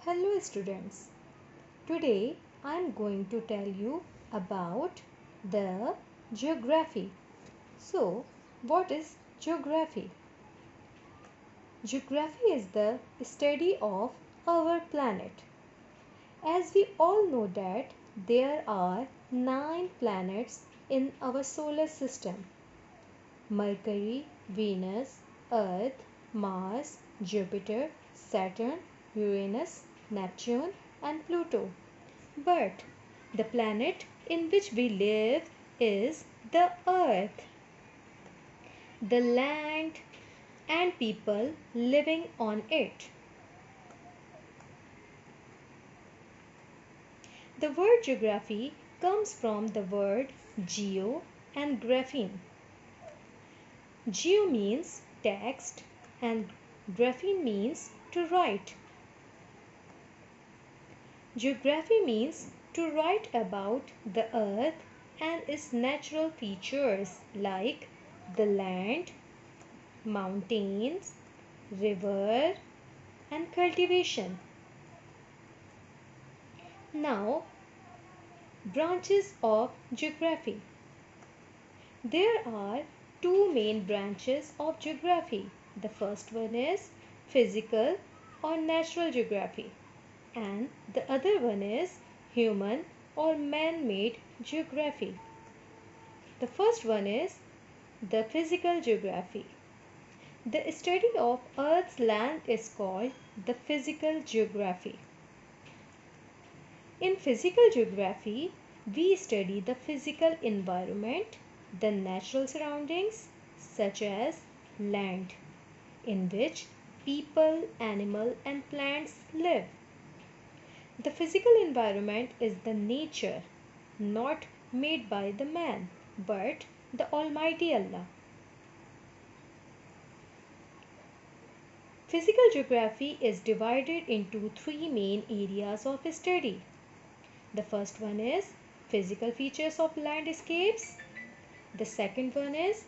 Hello students. Today I am going to tell you about the geography. So, what is geography? Geography is the study of our planet. As we all know that there are 9 planets in our solar system. Mercury, Venus, Earth, Mars, Jupiter, Saturn, Uranus, Neptune and Pluto. But the planet in which we live is the Earth. The land and people living on it. The word geography comes from the word geo and graphene. Geo means text and graphene means to write. Geography means to write about the earth and its natural features like the land, mountains, river and cultivation. Now, branches of geography. There are two main branches of geography. The first one is physical or natural geography, and the other one is human or man-made geography. The first one is the physical geography. The study of Earth's land is called the physical geography. In physical geography, we study the physical environment, the natural surroundings such as land, in which people, animal and plants live. The physical environment is the nature not made by the man but the Almighty Allah. Physical geography is divided into three main areas of study. The first one is physical features of landscapes. The second one is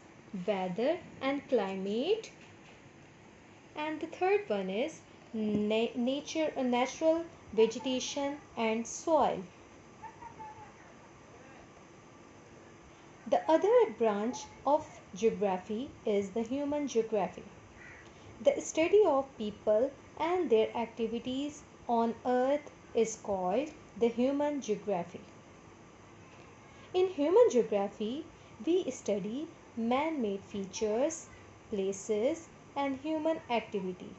weather and climate. And the third one is natural vegetation and soil. The other branch of geography is the human geography. The study of people and their activities on earth is called the human geography. In human geography, we study man-made features, places and human activity.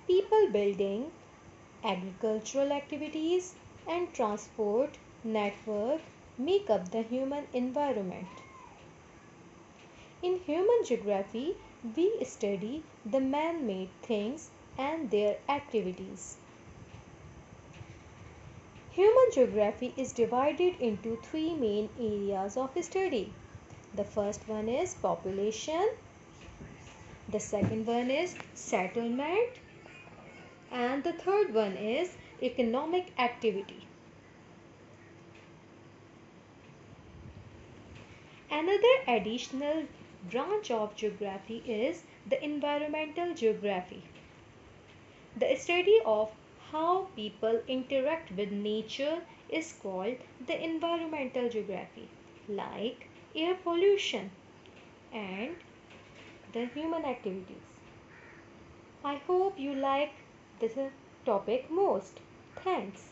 People building, agricultural activities and transport network make up the human environment. In human geography, we study the man-made things and their activities. Human geography is divided into three main areas of study. The first one is population, the second one is settlement, and the third one is economic activity. Another additional branch of geography is the environmental geography. The study of how people interact with nature is called the environmental geography, like air pollution and the human activities. I hope you like this topic most. Thanks.